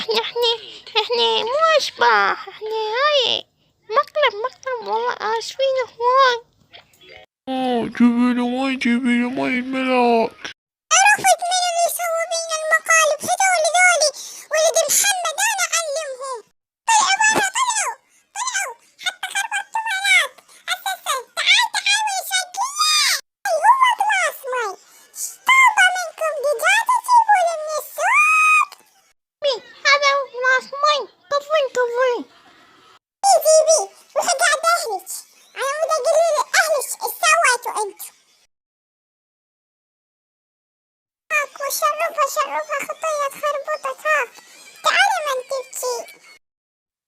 احنا مو اشباح، احنا هاي مقلب والله اسفين هواي. جيبي له مي الملاك. عرفت من اللي يسوي بينا المقالب، هذول ولد محمد انا اعلمهم. طلعوا برا، طلعوا حتى خربطتوا هناك اساسا. تعال وشكلية هو كلاس مي. طابة منكم دجاجة تجيبوا لي من السوق. هذا ناس مي. طفين جيبي وقاعد اهلك. انا ودي اقول لي اهلك ايش سويتوا انتوا. شرفها خطية خربوطة. تعالي ما تبكي.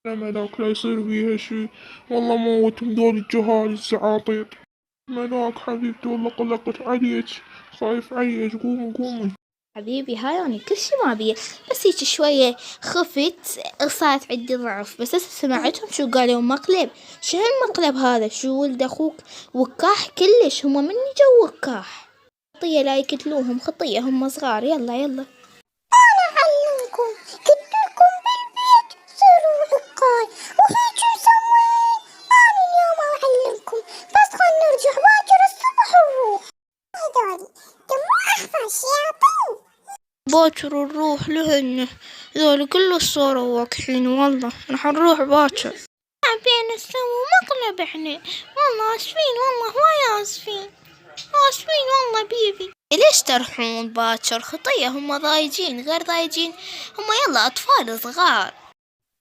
لا ملاك لا يصير بيها شي، والله موتهم دول الجهال الزعاطيط. ملاك حبيبتي والله قلقت عليك، خايف عليك، قومي. حبيبي هاي أنا كل شي ما بيه، بس هيك شوية خفت صارت عندي ضعف. بس هسه سمعتهم شو قالوا مقلب. شو هالمقلب هذا؟ شو ولد أخوك وكاح كلش، هم مني جو وكاح. خطية لا يقتلوهم، خطية هم صغار. يلا أنا أعلمكم، قلتلكم بالبيت صيروا عقال وهيك مسوين. أنا اليوم أعلمكم، بس خلنا نرجع باكر الصبح ونروح. هذولي دمو أخفى الشياطين. باكر نروح لهن، ذولي كل صاروا واكحين. والله نحن نروح باكر. حابين نسوي مقلب احنا، والله آسفين، والله هواي آسفين والله بيبي. ليش تروحون باكر؟ خطية هم ضايجين غير ضايجين، هم يلا أطفال صغار.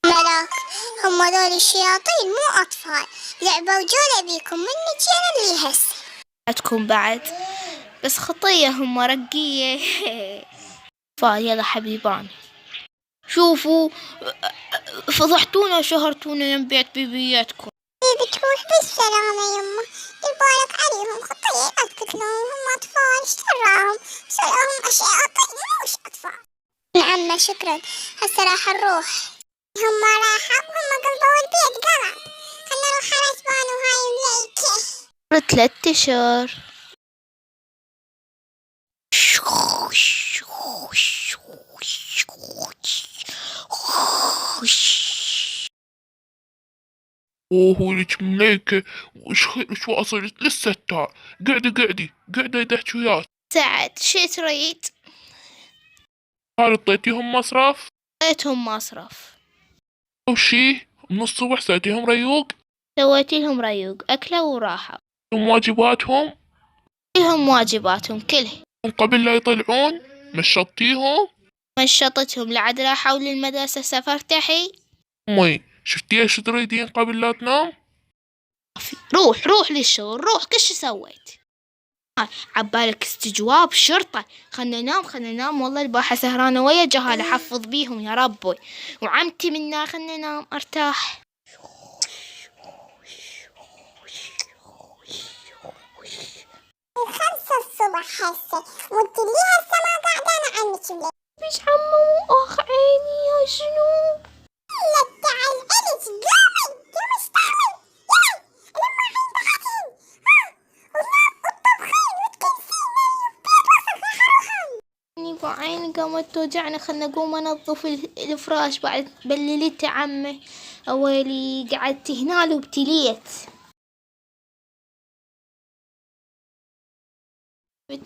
ملاك هم ذول الشياطين مو أطفال، لعبوا جولة بيكم منك أنا اللي هسه. عندكم بعد بس خطية هم رقية. يلا حبيبان، شوفوا فضحتونا وشهرتونا يم بيت بيبياتكم. بتروح بالسلامة يما، يبارك عليهم. خطية لا تقتلوهم، هم أطفال. ايش دراهم؟ سلاهم شياطين مش أطفال. نعم شكرا، هسه راح نروح. هم راحوا، هم قلبوا البيت قلب. خلنا نروح على اسبان وهاي مليكة. 3 أشهر. اوه لك مليكة، وش خير وش واصل لسه التار. قعدي تحكي وياك. سعد شي تريد؟ هل اعطيتيهم مصرف؟ اعطيتهم مصرف. او شي من الصبح ساعتيهم ريوق؟ سويت لهم ريوق، أكلوا وراحوا. واجباتهم؟ لهم واجباتهم كلها. من قبل لا يطلعون مشطيهم؟ مشطتهم لعد راحوا للمدرسة سفر تحي. امي شفتي ايش تريدين قبل لا تنام؟ روح للشغل، روح كل شي سويت. عبالك استجواب شرطة. خلنا ننام والله الباحة سهرانة ويا جهال أحفظ بيهم يا ربي. وعمتي منا خلنا ننام أرتاح. 5 الصبح هسه، وانت لي هسه ما قاعدة عنك بليل. بيش عمو آخ عيني يا شنو. لا تعال إلك، قومي اشتغلي. يلا لما عين بعدين والطبخين وتكنسين البيت وسخ خروحان. اني بعيني قامت توجعني. خلنا اقوم انظف الفراش بعد بللت عمي. اويلي قعدت هنا وابتليت.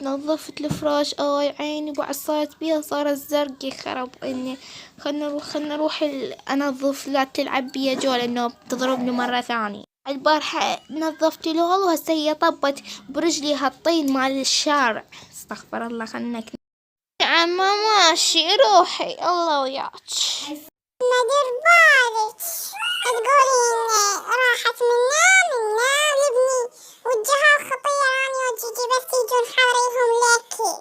نظفت الفراش عيني بعد صارت بيها صارت زرقي خرب اني. خلنا نروح انظف لا تلعب بيا جو لانه تضربني مرة ثانية. البارحة نظفت له وهسه هي طبت برجلي هالطين مال الشارع. استغفر الله. خلنا عمّا ماشي روحي الله وياك. ما دير بالك تقولين راحت منا لابني والجهال خطية. راني وجيجي بس يجون حاريهم ليكي.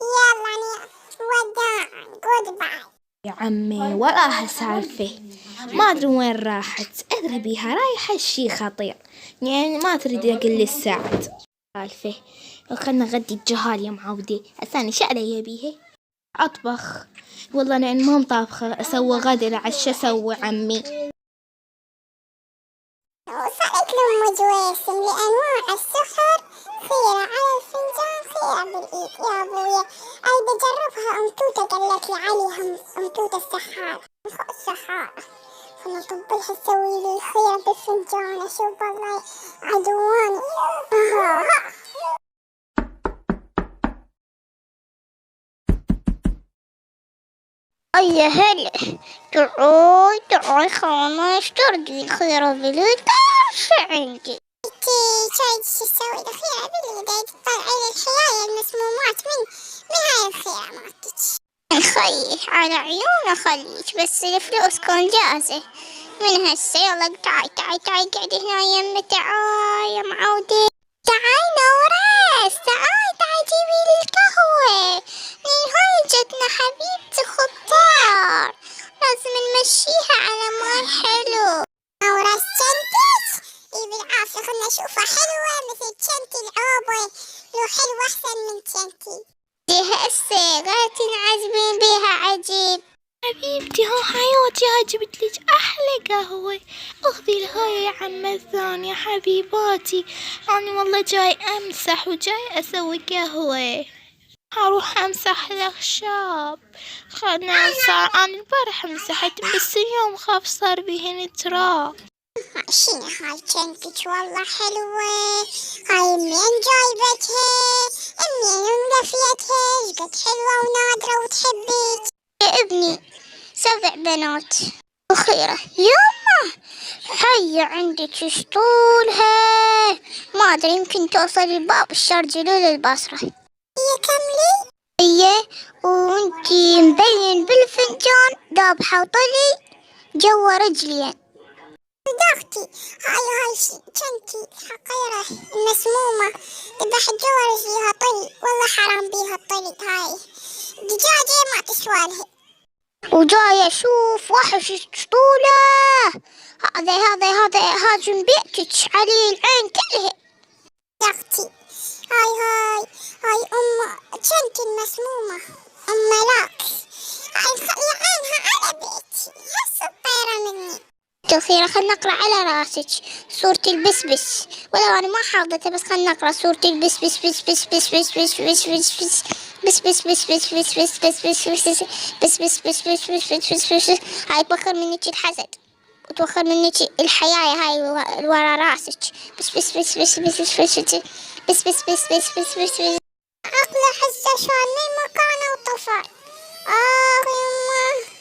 يلا أنا وداعا جود باي. يا عمي وراها سالفة ما أدري وين راحت. أدري بيها رايحة شي خطير يعني ما تريد أقول الساعة سالفة. خلنا غدي الجهال يا معودي. الثاني شو علي بيها أطبخ. والله أنا ما مطابخة أسوي غدا العشاء أسوي عمي. وصلت لأم جويسم لأنواع السحر. خيرة على الفنجان خيرة بالإيد يا أبويا. أي بجربها أم توتة قالت لي عليها أم توتة السحارة فوق السحارة. أنا أطبلها تسوي لي الخير بالفنجان. أشوف والله عدواني. يا هلا، تعال خلاص ترجي الخيرة باليد عندي. انتي شايف شو تسوي الخيرة باليد؟ تطلعي لي الحياية المسمومات من هاي الخيرة مالتك. خلي على عيون خليك، بس الفلوس كون جاهزة من هسه. يلا تعي قعدي هنا يمي. تعاي يا معودي، تعاي نورس، تعاي جيبي لي القهوة. من هاي جتنا حبيبتي خضار، لازم نمشيها على ماي حلو. نورس جنتك؟ اي بالعافية. خلنا نشوفها حلوة مثل جنتي العوبة. لو حلوة أحسن من جنتي. دي هسه غاية تنعزمين بيها عجيب. حبيبتي ها حياتي، هاي جبت لك أحلى قهوة. اخذي الهاي يا عمة الثانية حبيباتي. أنا والله جاي أمسح وجاي أسوي قهوة. هروح أمسح الأخشاب. أنا البارح مسحت بس اليوم خاف صار بيهن تراب. شنو هاي جنتك؟ والله حلوة. هاي منين جايبتها؟ منين ملفيتها؟ شقد حلوة ونادرة وتحبك. يا ابني 7 بنات أخيرة. يما هي عندك شطولها، ما أدري يمكن توصل الباب الشرجلة للبصرة. هي كملي. هي وانتي مبين بالفنجان ذابحة وطلي جوا رجلين. صدقتي هاي جنتي حقيرة مسمومة. ذبحت جوا رجليها طلي. والله حرام بيها الطلي. هاي دجاجة ما تسوالها. وجاي أشوف وحش شطولة. هذا هاجم بيتك علي العين كلها. صدقتي هاي أم جنتي المسمومة أم ملاك. هاي خلي عينها على بيتي. هسه الطيرة مني. الخيرة خلنا نقرأ على راسك سورة البسبس، ولو أنا ما حافظتها بس خلنا نقرأ سورة البسبس. بس بس بس بس بس بس بس بس بس بس بس بس بس بس بس بس بس بس بس. هاي توخر منك الحسد وتوخر منك الحياة هاي ورا راسك. بس بس بس بس بس بس بس بس بس بس بس بس بس. عقلي حسه شال من مكانه وطفى. يما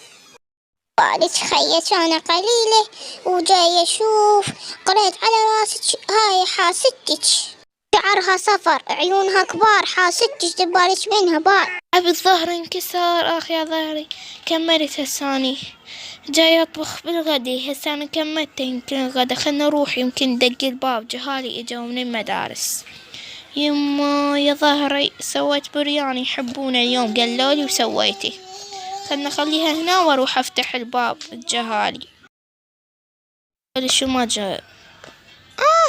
قالت خيت أنا قليلة وجاي أشوف. قريت على راسك هاي حاستك، شعرها صفر عيونها كبار، حاستك دبالك منها بار. أبي الظهر انكسر يا ظهري. كملت هساني جاي أطبخ بالغدي. هسه أنا كملت يمكن الغدا. خلنا نروح يمكن دق الباب جهالي إجوا من المدارس. يما يا ظهري سويت برياني يحبونه اليوم قالولي وسويته. خلنا نخليها هنا واروح افتح الباب الجهالي. شو ما جاء.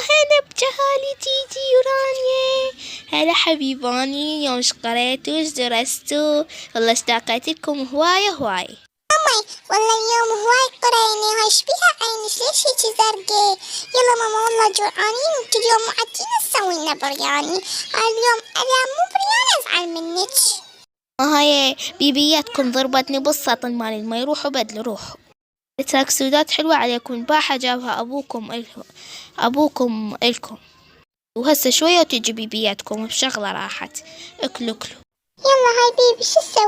هلا بجهالي تيجي ورانيا. هلا حبيباني، يوم قريتوا درستوا؟ والله اشتاقت لكم هواية. أمي والله اليوم هواي قريني. هاي شبيها عينش ليش هيجي زرقاء؟ يلا ماما والله جوعانين وانتو اليوم معدين تسوي لنا برياني. اليوم أنا مو برياني أزعل منك. هاي بيبياتكم ضربتني بالسطل مال المي. روحوا بدلوا روحوا. التراكسودات حلوة عليكم. باحة جابها أبوكم إلكم. وهسه شوية وتجي بيبياتكم بشغلة راحت. اكلوا. يلا هاي بيبي شو تسوي؟